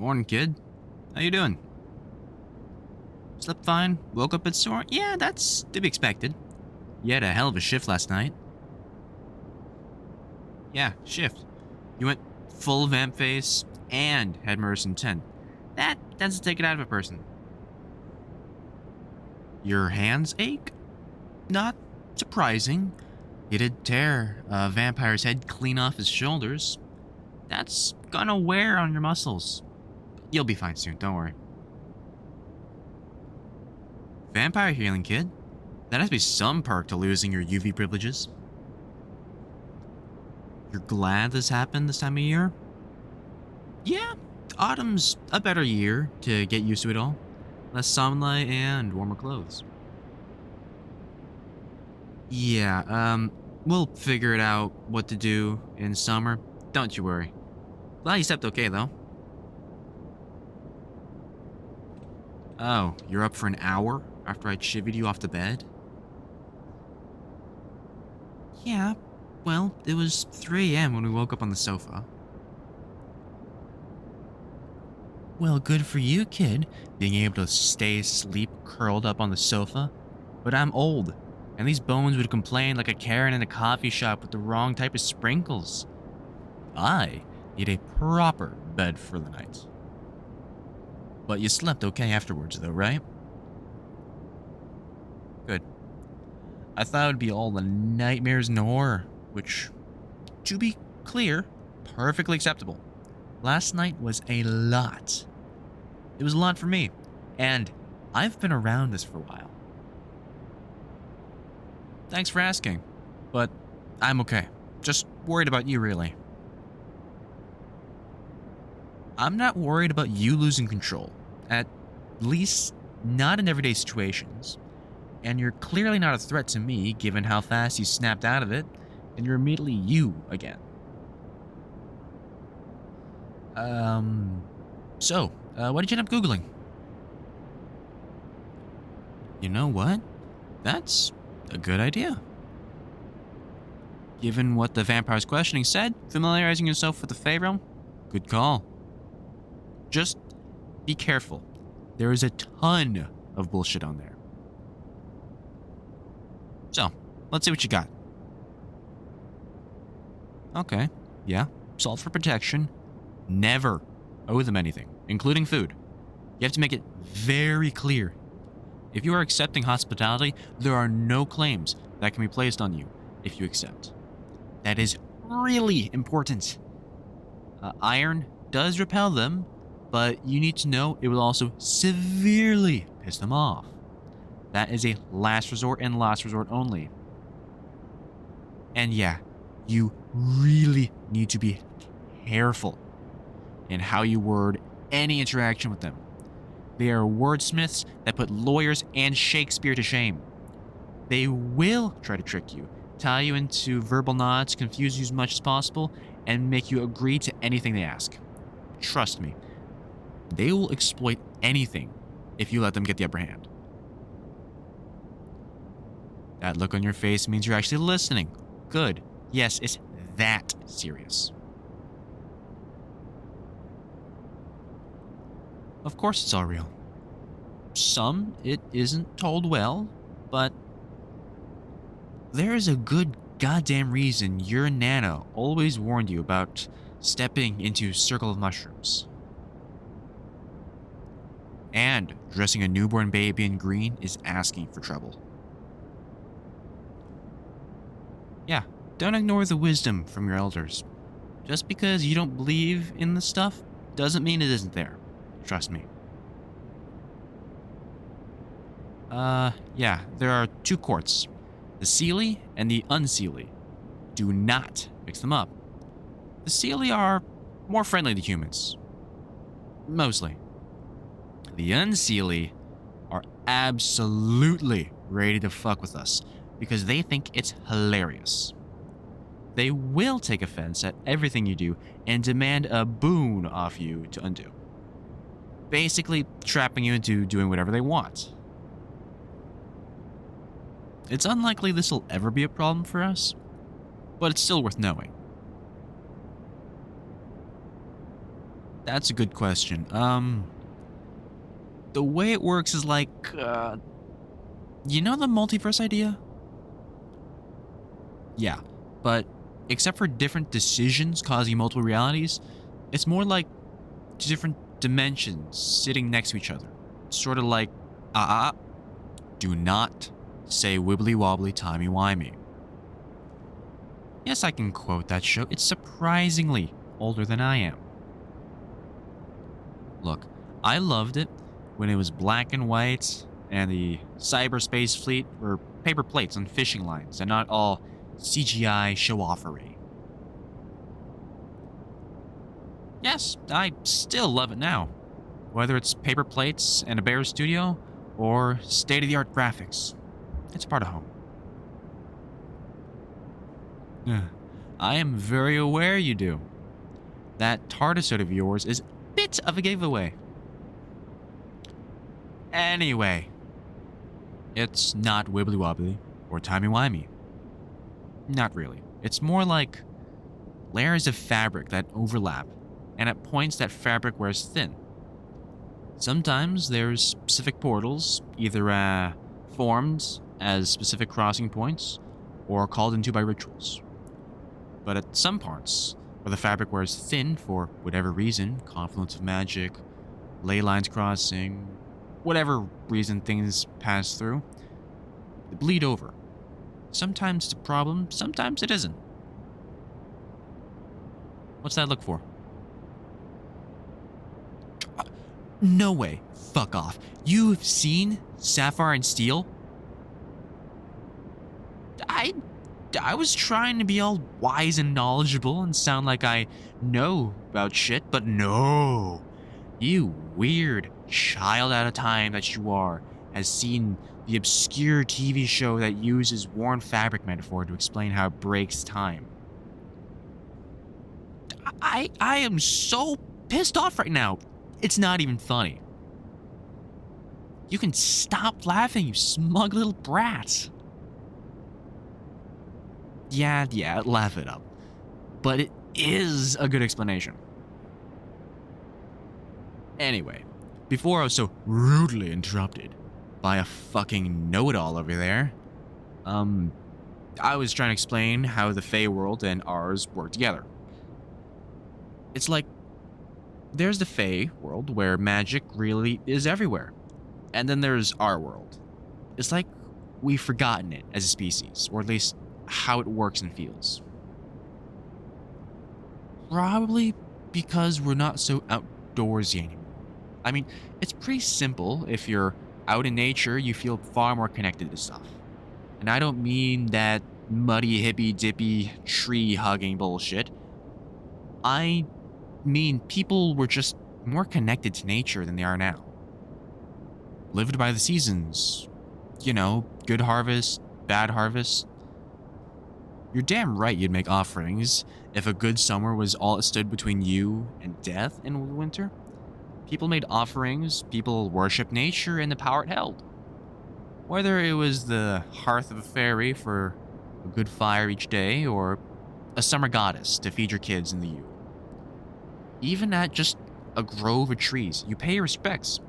Morning, kid. How you doing? Slept fine? Woke up a bit sore? Yeah, that's to be expected. You had a hell of a shift last night. Yeah, shift. You went full vamp face and had Merson 10. That tends to take it out of a person. Your hands ache? Not surprising. You did tear a vampire's head clean off his shoulders. That's gonna wear on your muscles. You'll be fine soon, don't worry. Vampire healing, kid. That has to be some perk to losing your UV privileges. You're glad this happened this time of year? Yeah, autumn's a better year to get used to it all. Less sunlight and warmer clothes. Yeah, we'll figure it out what to do in summer. Don't you worry. Glad you slept okay, though. Oh, you're up for an hour after I chivied you off the bed? Yeah, well, it was 3 a.m. when we woke up on the sofa. Well, good for you, kid, being able to stay asleep curled up on the sofa. But I'm old, and these bones would complain like a Karen in a coffee shop with the wrong type of sprinkles. I need a proper bed for the night. But you slept okay afterwards, though, right? Good. I thought it would be all the nightmares and horror, which, to be clear, perfectly acceptable. Last night was a lot. It was a lot for me, and I've been around this for a while. Thanks for asking, but I'm okay. Just worried about you, really. I'm not worried about you losing control, at least not in everyday situations. And you're clearly not a threat to me, given how fast you snapped out of it, and you're immediately you again. What did you end up Googling? You know what? That's a good idea. Given what the vampire's questioning said, familiarizing yourself with the Fey realm, good call. Just be careful. There is a ton of bullshit on there. So, let's see what you got. Okay, yeah, salt for protection. Never owe them anything, including food. You have to make it very clear. If you are accepting hospitality, there are no claims that can be placed on you if you accept. That is really important. Iron does repel them, but you need to know it will also severely piss them off. That is a last resort and last resort only. And yeah, you really need to be careful in how you word any interaction with them. They are wordsmiths that put lawyers and Shakespeare to shame. They will try to trick you, tie you into verbal knots, confuse you as much as possible, and make you agree to anything they ask. Trust me, they will exploit anything if you let them get the upper hand. That look on your face means you're actually listening. Good. Yes, it's that serious. Of course it's all real. Some, it isn't told well, but there is a good goddamn reason your Nana always warned you about stepping into Circle of Mushrooms. And dressing a newborn baby in green is asking for trouble. Yeah, don't ignore the wisdom from your elders. Just because you don't believe in the stuff doesn't mean it isn't there. Trust me. Yeah, there are two courts. The Seelie and the Unseelie. Do not mix them up. The Seelie are more friendly to humans. Mostly. The Unseelie are absolutely ready to fuck with us because they think it's hilarious. They will take offense at everything you do and demand a boon off you to undo. Basically trapping you into doing whatever they want. It's unlikely this will ever be a problem for us, but it's still worth knowing. That's a good question. The way it works is like, you know the multiverse idea? Yeah, but except for different decisions causing multiple realities, it's more like different dimensions sitting next to each other. Sort of like, do not say wibbly wobbly timey wimey. Yes, I can quote that show. It's surprisingly older than I am. Look, I loved it when it was black and white and the cyberspace fleet were paper plates on fishing lines and not all CGI show-offery. Yes, I still love it now. Whether it's paper plates and a bare studio or state-of-the-art graphics, it's part of home. I am very aware you do. That TARDIS of yours is a bit of a giveaway. Anyway, it's not wibbly wobbly or timey wimey. Not really. It's more like layers of fabric that overlap, and at points that fabric wears thin. Sometimes there's specific portals, either formed as specific crossing points or called into by rituals. But at some parts, where the fabric wears thin for whatever reason, confluence of magic, ley lines crossing, whatever reason things pass through, they bleed over. Sometimes it's a problem, sometimes it isn't. What's that look for? No way. Fuck off. You've seen Sapphire and Steel? I was trying to be all wise and knowledgeable and sound like I know about shit, but no. You weird child out of time that you are has seen the obscure TV show that uses worn fabric metaphor to explain how it breaks time. I am so pissed off right now. It's not even funny. You can stop laughing, you smug little brat. Yeah, laugh it up. But it is a good explanation. Anyway, before I was so rudely interrupted by a fucking know-it-all over there, I was trying to explain how the Fey world and ours work together. It's like, there's the Fey world where magic really is everywhere. And then there's our world. It's like we've forgotten it as a species, or at least how it works and feels. Probably because we're not so outdoorsy anymore. I mean, it's pretty simple. If you're out in nature, you feel far more connected to stuff. And I don't mean that muddy, hippy-dippy, tree-hugging bullshit. I mean people were just more connected to nature than they are now. Lived by the seasons. You know, good harvest, bad harvest. You're damn right you'd make offerings if a good summer was all it stood between you and death in winter. People made offerings, people worshipped nature and the power it held. Whether it was the hearth of a fairy for a good fire each day, or a summer goddess to feed your kids in the Yule. Even at just a grove of trees, you pay your respects.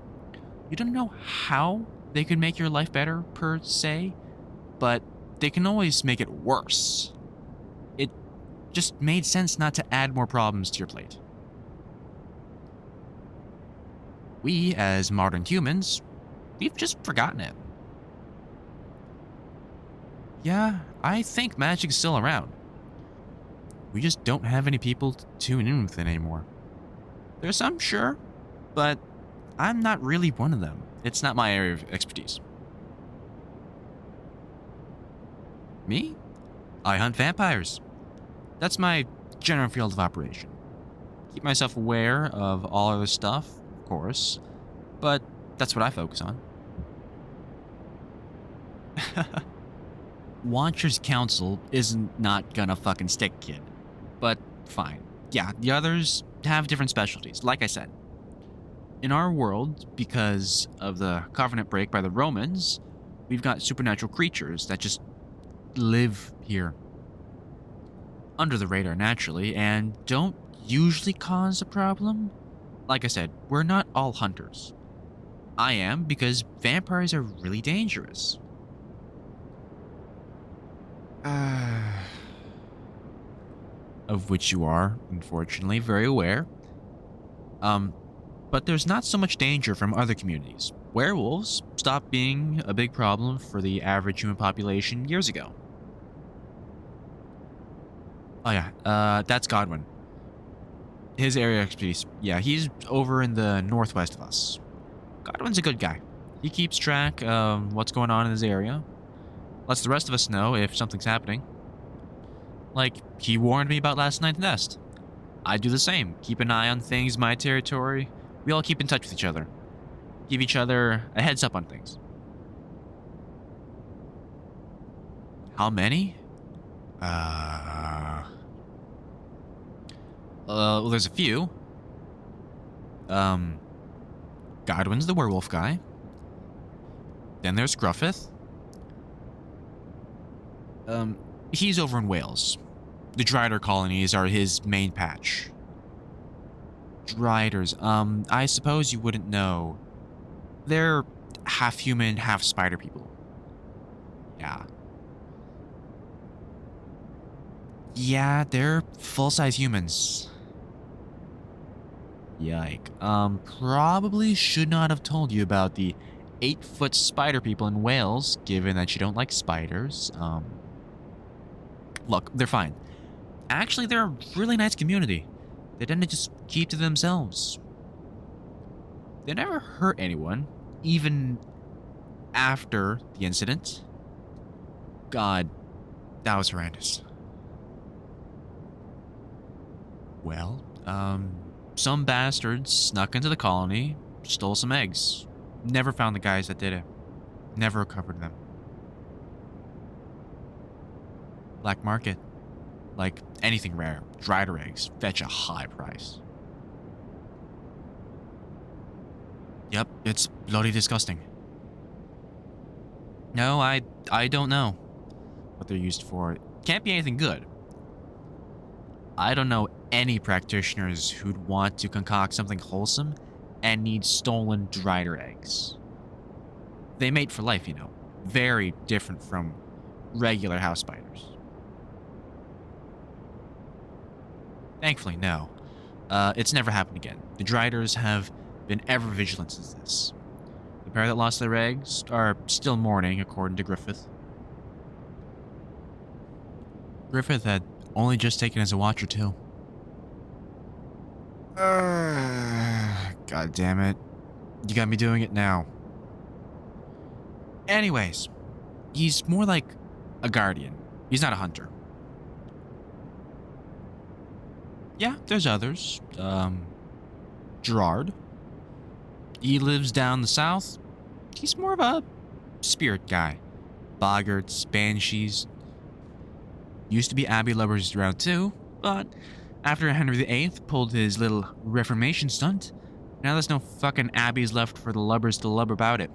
You don't know how they could make your life better, per se, but they can always make it worse. It just made sense not to add more problems to your plate. We, as modern humans, we've just forgotten it. Yeah, I think magic's still around. We just don't have any people to tune in with it anymore. There's some, sure, but I'm not really one of them. It's not my area of expertise. Me? I hunt vampires. That's my general field of operation. Keep myself aware of all other stuff, of course, but that's what I focus on. Watcher's Council isn't not gonna fucking stick, kid. But fine. Yeah, the others have different specialties, like I said. In our world, because of the covenant break by the Romans, we've got supernatural creatures that just live here. Under the radar, naturally, and don't usually cause a problem. Like I said, we're not all hunters. I am because vampires are really dangerous. Of which you are, unfortunately, very aware. But there's not so much danger from other communities. Werewolves stopped being a big problem for the average human population years ago. Oh yeah, that's Godwin. His area of expertise. Yeah, he's over in the northwest of us. Godwin's a good guy. He keeps track of what's going on in his area. Lets the rest of us know if something's happening. Like, he warned me about last night's nest. I do the same. Keep an eye on things in my territory. We all keep in touch with each other. Give each other a heads up on things. How many? Well, there's a few. Godwin's the werewolf guy. Then there's Gruffith. He's over in Wales. The Drider colonies are his main patch. Driders, I suppose you wouldn't know. They're half human, half spider people. Yeah. Yeah, they're full-size humans. Yike. Probably should not have told you about the 8-foot spider people in Wales, given that you don't like spiders. Look, they're fine. Actually, they're a really nice community. They tend to just keep to themselves. They never hurt anyone, even after the incident. God, that was horrendous. Well, some bastards snuck into the colony, stole some eggs. Never found the guys that did it. Never recovered them. Black market. Like anything rare, dried eggs fetch a high price. Yep, it's bloody disgusting. No, I don't know what they're used for. Can't be anything good. I don't know any practitioners who'd want to concoct something wholesome and need stolen drider eggs. They mate for life, you know. Very different from regular house spiders. Thankfully, no. It's never happened again. The Driders have been ever vigilant since this. The pair that lost their eggs are still mourning, according to Griffith. Griffith had only just taken as a watcher, too. God damn it. You got me doing it now. Anyways, he's more like a guardian. He's not a hunter. Yeah, there's others. Gerard. He lives down the south. He's more of a spirit guy. Boggarts, banshees. Used to be abbey lubbers around too, but after Henry VIII pulled his little Reformation stunt, now there's no fucking abbeys left for the lubbers to lub about it.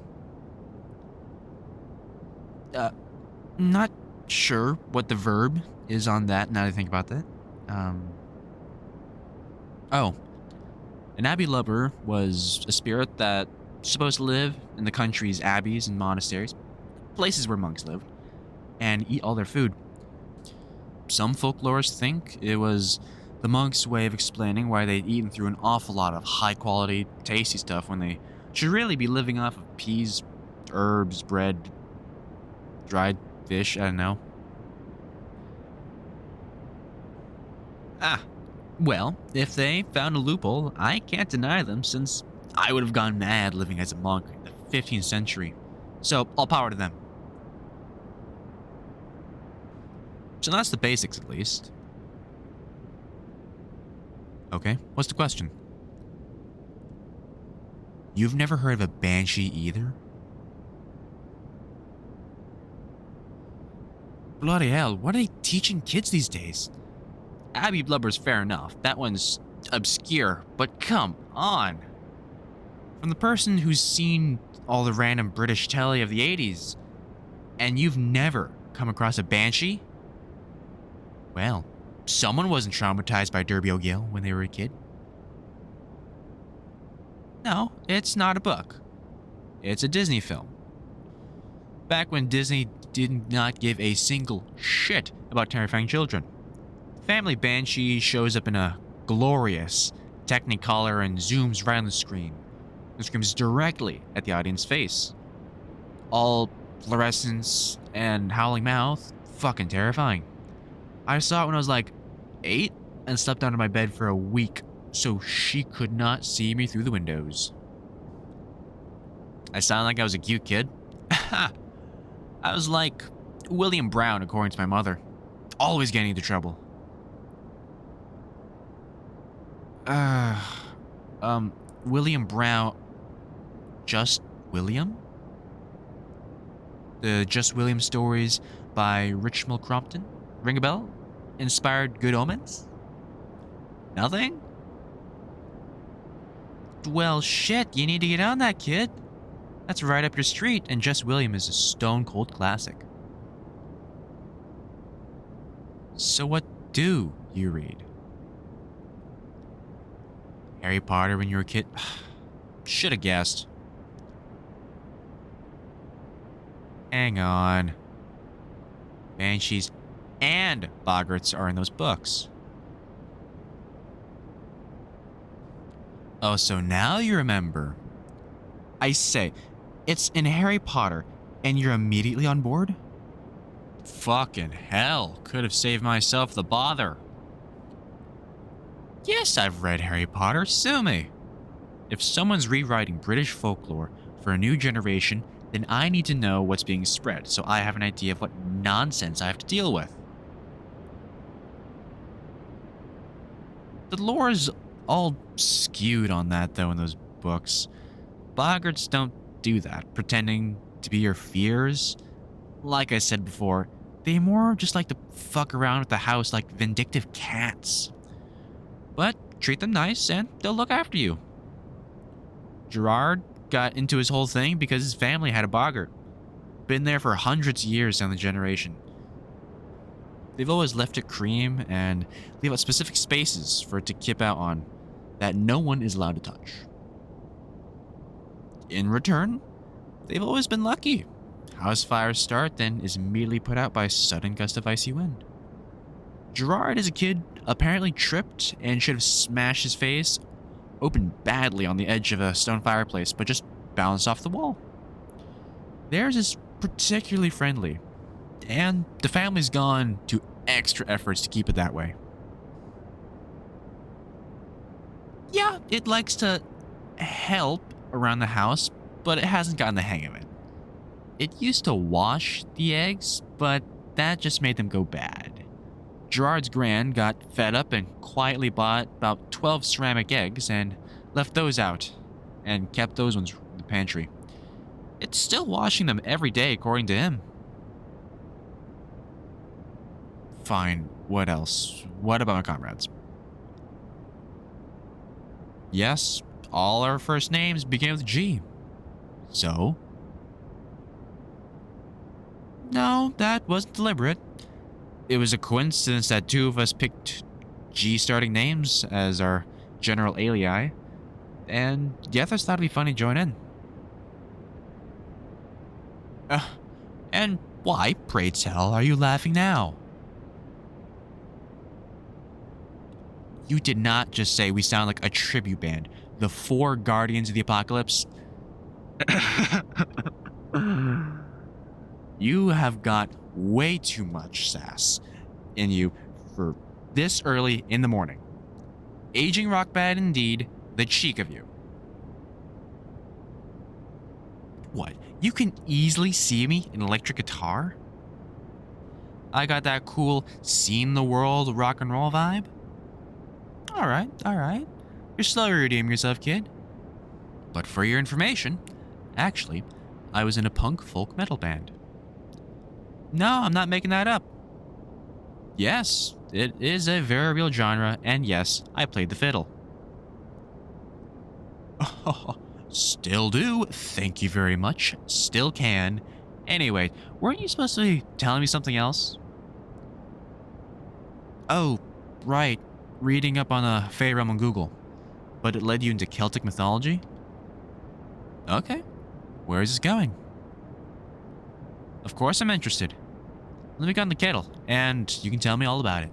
Not sure what the verb is on that now that I think about that. Oh. An abbey lubber was a spirit that supposed to live in the country's abbeys and monasteries, places where monks lived, and eat all their food. Some folklorists think it was the monks' way of explaining why they'd eaten through an awful lot of high-quality, tasty stuff when they should really be living off of peas, herbs, bread, dried fish, I don't know. Well, if they found a loophole, I can't deny them since I would have gone mad living as a monk in the 15th century. So, all power to them. So that's the basics, at least. Okay, what's the question? You've never heard of a banshee either? Bloody hell, what are they teaching kids these days? Abbey blubber's fair enough. That one's obscure, but come on. From the person who's seen all the random British telly of the 80s, and you've never come across a banshee? Well, someone wasn't traumatized by Derby O'Gill when they were a kid. No, it's not a book. It's a Disney film. Back when Disney did not give a single shit about terrifying children. Family Banshee shows up in a glorious Technicolor and zooms right on the screen and screams directly at the audience's face. All fluorescence and howling mouth, fucking terrifying. I saw it when I was like 8 and slept under my bed for a week so she could not see me through the windows. I sound like I was a cute kid. I was like William Brown, according to my mother. Always getting into trouble. William Brown. Just William? The Just William stories by Richmal Crompton? Ring a bell? Inspired Good Omens? Nothing? Well, shit, you need to get on that, kid. That's right up your street, and Just William is a stone cold classic. So what do you read? Harry Potter when you were a kid? Should have guessed. Hang on. Banshees and boggarts are in those books. Oh, so now you remember. I say, it's in Harry Potter, and you're immediately on board? Fucking hell, could have saved myself the bother. Yes, I've read Harry Potter, sue me. If someone's rewriting British folklore for a new generation, then I need to know what's being spread so I have an idea of what nonsense I have to deal with. The lore's all skewed on that, though, in those books. Boggarts don't do that, pretending to be your fears. Like I said before, they more just like to fuck around with the house like vindictive cats. But treat them nice and they'll look after you. Gerard got into his whole thing because his family had a boggart. Been there for hundreds of years down the generation. They've always left it cream and leave out specific spaces for it to kip out on that no one is allowed to touch. In return, they've always been lucky. House fires start, then is immediately put out by a sudden gust of icy wind. Gerard, as a kid, apparently tripped and should have smashed his face open badly on the edge of a stone fireplace, but just bounced off the wall. Theirs is particularly friendly, and the family's gone to extra efforts to keep it that way. Yeah, it likes to help around the house, but it hasn't gotten the hang of it. It used to wash the eggs, but that just made them go bad. Gerard's gran got fed up and quietly bought about 12 ceramic eggs and left those out, and kept those ones in the pantry. It's still washing them every day, according to him. Fine, what else? What about my comrades? Yes, all our first names begin with G. So? No, that wasn't deliberate. It was a coincidence that two of us picked G-starting names as our general alii, and the others thought it'd be funny to join in. And why, pray tell, are you laughing now? You did not just say we sound like a tribute band, the Four Guardians of the Apocalypse. You have got way too much sass in you for this early in the morning. Aging rock bad indeed, the cheek of you. What, you can easily see me in electric guitar? I got that cool seen the world rock and roll vibe? Alright. You're slowly redeeming yourself, kid. But for your information, actually, I was in a punk folk metal band. No, I'm not making that up. Yes, it is a very real genre, and yes, I played the fiddle. Still do. Thank you very much. Still can. Anyway, weren't you supposed to be telling me something else? Oh, right. Reading up on a Fae realm on Google. But it led you into Celtic mythology? Okay. Where is this going? Of course I'm interested. Let me get on the kettle, and you can tell me all about it.